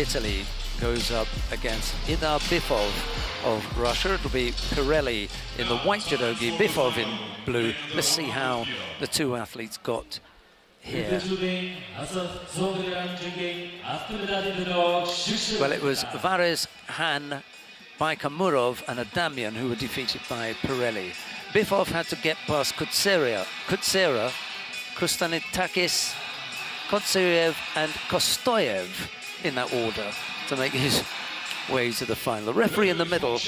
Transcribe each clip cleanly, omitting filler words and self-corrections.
Italy goes up against Idar BIFOV of Russia. It'll be PIRELLI in the white judogi, BIFOV in blue. Let's see how the two athletes got here. Well, it was Vares, Han, Baikamurov and Adamian who were defeated by PIRELLI. BIFOV had to get past Kutsera, Kustanitakis, Kotserev and Kostoyev in that order to make his way to the final. The referee in the middle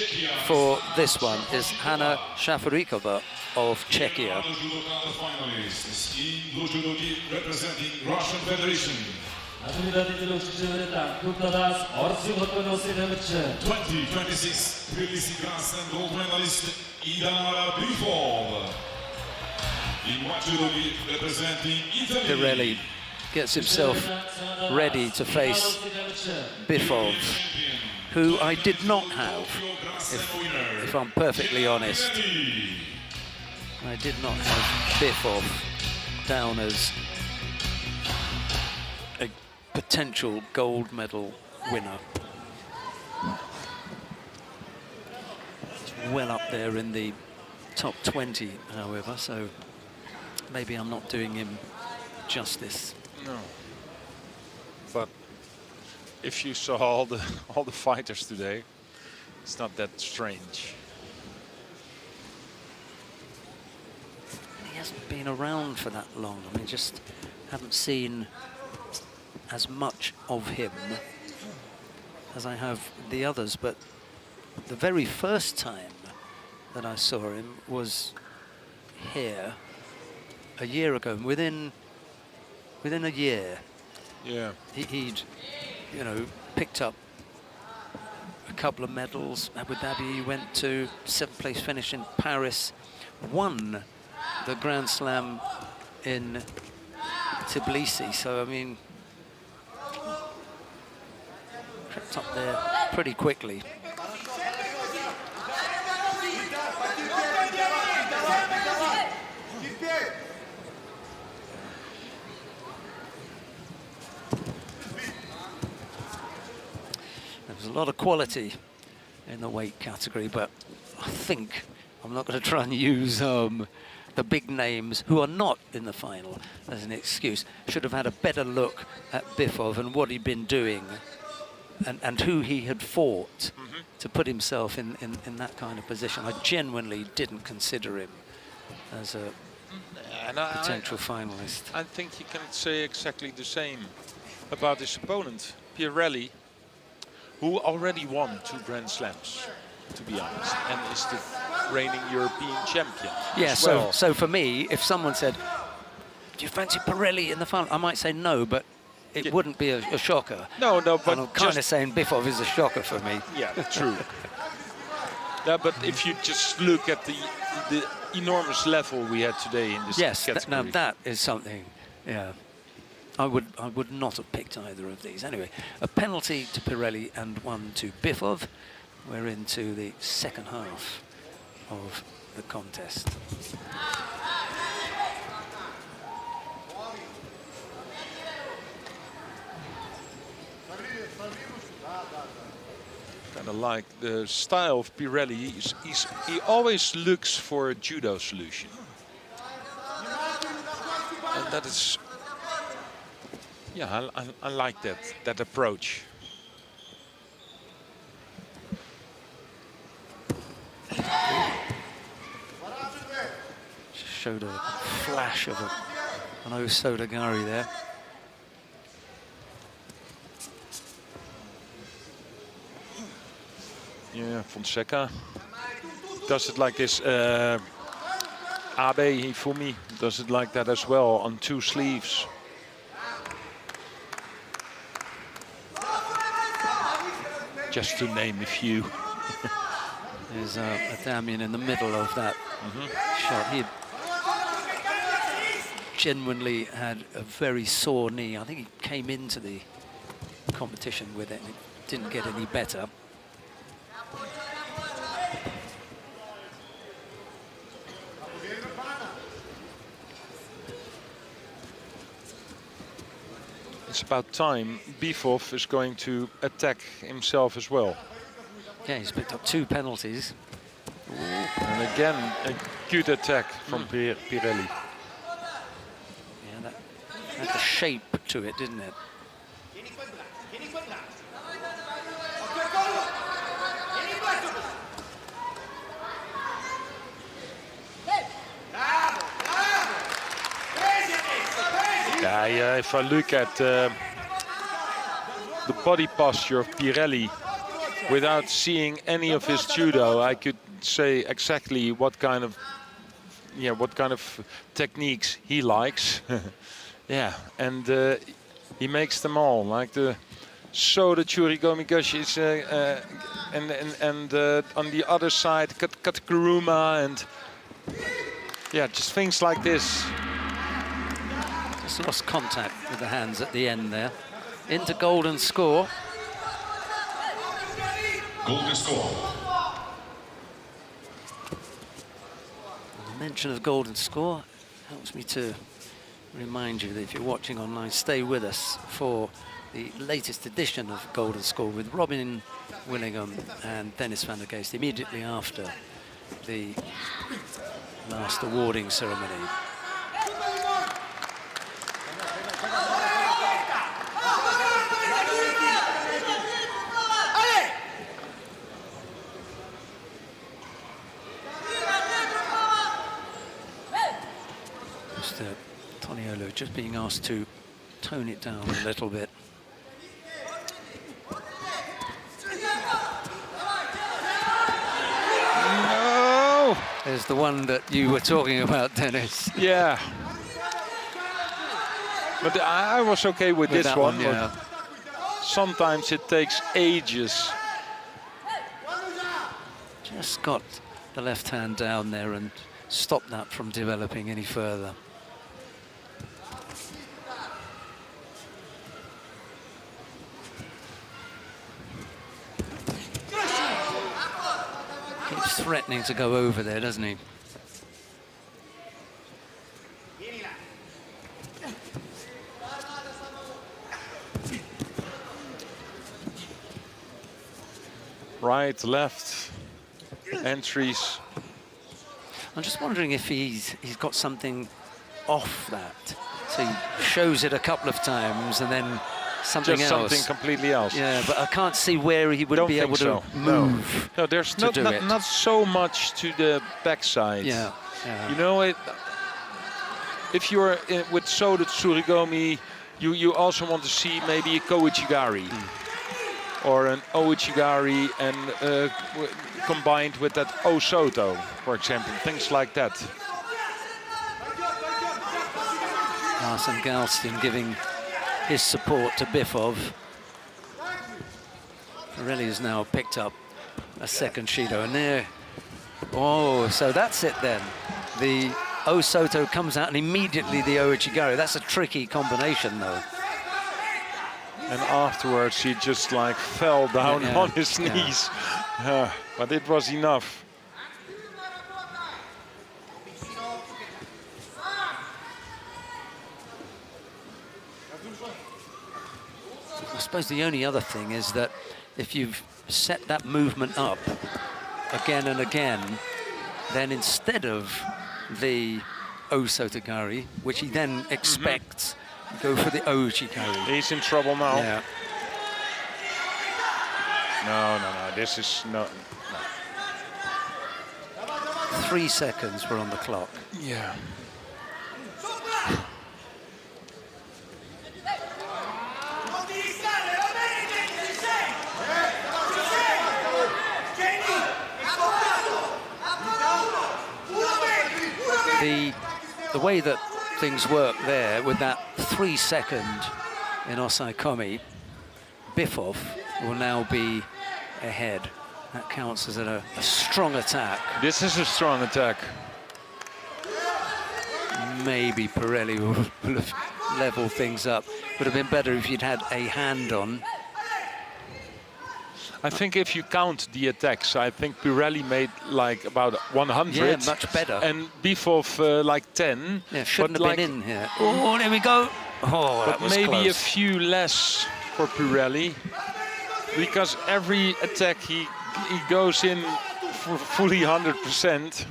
for this one is Hanna Shafarikova of Czechia. Representing Russian Federation. 2026 PIRELLI Grand Slam gold medalist Idar BIFOV. In white judogi representing Italy. PIRELLI gets himself ready to face BIFOV, who I did not have, if I'm perfectly honest. I did not have BIFOV down as a potential gold medal winner. It's well up there in the top 20, however, so maybe I'm not doing him justice. No, but if you saw all the fighters today, it's not that strange. He hasn't been around for that long. I mean, just haven't seen as much of him as I have the others. But the very first time that I saw him was here a year ago. Within a year, yeah, he'd, you know, picked up a couple of medals. Abu Dhabi, he went to 7th place finish in Paris, won the Grand Slam in Tbilisi. So, I mean, crept up there pretty quickly. There's a lot of quality in the weight category, but I think I'm not going to try and use the big names who are not in the final as an excuse. Should have had a better look at BIFOV and what he'd been doing and who he had fought to put himself in that kind of position. I genuinely didn't consider him as a potential finalist. I think you can say exactly the same about his opponent, PIRELLI, who already won 2 Grand Slams, to be honest, and is the reigning European champion. Yeah, as well. so for me, if someone said, do you fancy PIRELLI in the final? I might say no, but it wouldn't be a shocker. No, but and I'm kind of saying BIFOV is a shocker for me. Yeah, true. Yeah, but if you just look at the enormous level we had today in this category. Now that is something, yeah. I would not have picked either of these. Anyway, a penalty to PIRELLI and one to BIFOV. We're into the second half of the contest. Kind of like the style of PIRELLI. He always looks for a judo solution, and that is. Yeah, I like that approach. Showed a flash of an Osodagari there. Yeah, Fonseca does it like this. Abe Hifumi does it like that as well on 2 sleeves. Just to name a few. There's Adamian in the middle of that shot. He genuinely had a very sore knee. I think he came into the competition with it and it didn't get any better. it's about time BIFOV is going to attack himself as well. Yeah, he's picked up 2 penalties. And again, a good attack from Pirelli. Yeah, that had the shape to it, didn't it? Yeah, if I look at the body posture of Pirelli, without seeing any of his judo, I could say exactly what kind of techniques he likes. Yeah, and he makes them all, like the Soda Churigomi Gushis, and on the other side Katakuruma, and yeah, just things like this. Just lost contact with the hands at the end there. Into golden score. Golden score. The mention of golden score helps me to remind you that if you're watching online, stay with us for the latest edition of Golden Score with Robin Willingham and Dennis van der Geest immediately after the last awarding ceremony. Toniolo just being asked to tone it down a little bit. No! There's the one that you were talking about, Dennis. Yeah. But I was okay with this one. Yeah. Sometimes it takes ages. Just got the left hand down there and stopped that from developing any further. Keeps threatening to go over there, doesn't he? Right, left, entries. I'm just wondering if he's got something off that. So he shows it a couple of times and then something Just else. something completely else. Yeah, but I can't see where he would be able to move. No, there's to do it. not so much to the backside. Yeah. You know, if you're with Soda Tsurigami, you also want to see maybe a Kouchigari or an Ouchigari and combined with that Osoto, for example, things like that. Arsene Galston giving his support to BIFOV. Pirelli has now picked up a second Shido, and there. Oh, so that's it then. The Osoto comes out and immediately the Ouchigari. That's a tricky combination, though. And afterwards, he just like fell down on his knees. But it was enough. I suppose the only other thing is that if you've set that movement up again and again, then instead of the Osotogari, which he then expects, go for the Ouchigari. He's in trouble now. Yeah. No, this is no. 3 seconds were on the clock. Yeah. The way that things work there with that 3 second in Osaikomi, BIFOV will now be ahead. That counts as a strong attack. This is a strong attack. Maybe Pirelli will have leveled things up. Would have been better if you'd had a hand on. I think if you count the attacks, I think Pirelli made like about 100. Yeah, much better. And BIFOV like 10. Yeah, shouldn't have like been in here. Oh, there we go. Oh, that but was maybe a close. few less for Pirelli, because every attack he goes in for fully 100%,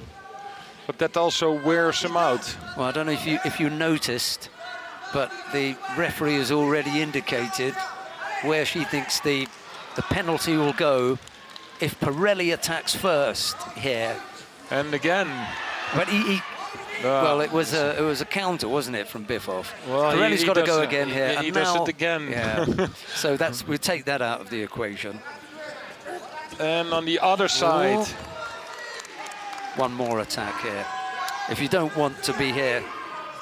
but that also wears him out. Well, I don't know if you noticed, but the referee has already indicated where she thinks the penalty will go if Pirelli attacks first here. And again, But well, it was a counter, wasn't it, from BIFOV? well, Pirelli's he got to does go it- again here. He and does now, it again. Yeah. So we take that out of the equation. And on the other side, One more attack here. If you don't want to be here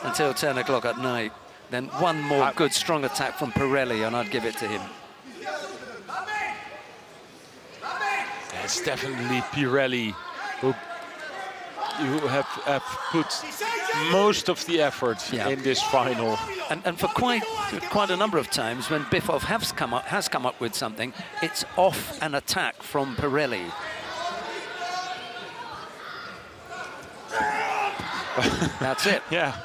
until 10 o'clock at night, then one more good, strong attack from Pirelli, and I'd give it to him. it's definitely Pirelli who have put most of the effort in this final. And for quite a number of times, when BIFOV has come up with something, it's off an attack from Pirelli. That's it. Yeah.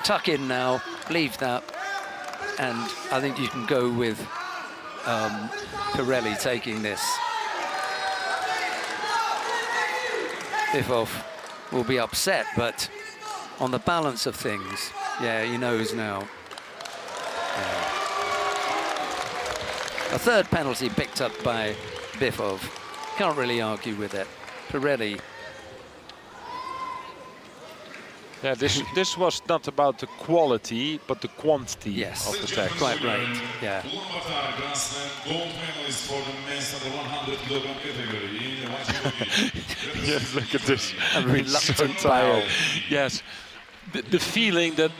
Tuck in now, leave that, and I think you can go with Pirelli taking this. BIFOV will be upset, but on the balance of things, yeah, he knows now. A third penalty picked up by BIFOV. Can't really argue with it. Pirelli. Yeah, this was not about the quality, but the quantity Yes, of attack. quite right. Yeah. Ulaanbaatar Grand Slam gold medalist for the men's under 100 kilogram category in the white. Yes, look at this. A reluctant He's so tired. Yes. The feeling that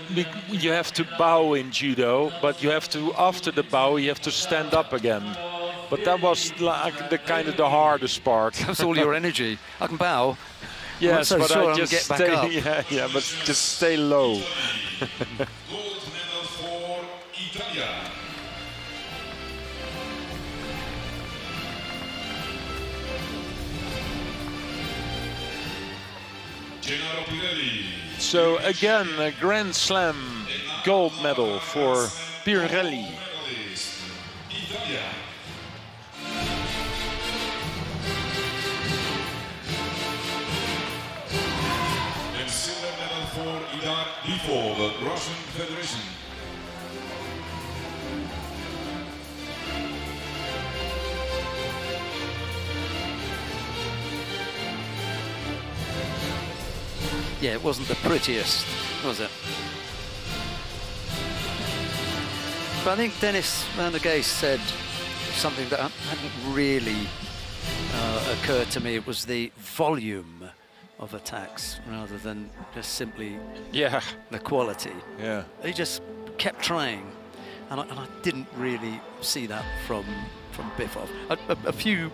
you have to bow in judo, but you have to, after the bow, you have to stand up again. But that was like the hardest part. That's all your energy. I can bow. Yes, I'm not but so sure I I'll just get back stay. up. Yeah, but just stay low. Gold medal for Italia. Gennaro Pirelli. So again, a Grand Slam gold medal for Pirelli. Medalist, Italia. And silver medal for Idar BIFOV, Russian Federation. Yeah, it wasn't the prettiest, was it? But I think Dennis van der Geest said something that hadn't really occurred to me. It was the volume of attacks rather than just simply the quality. Yeah. He just kept trying, and I didn't really see that from BIFOV. A few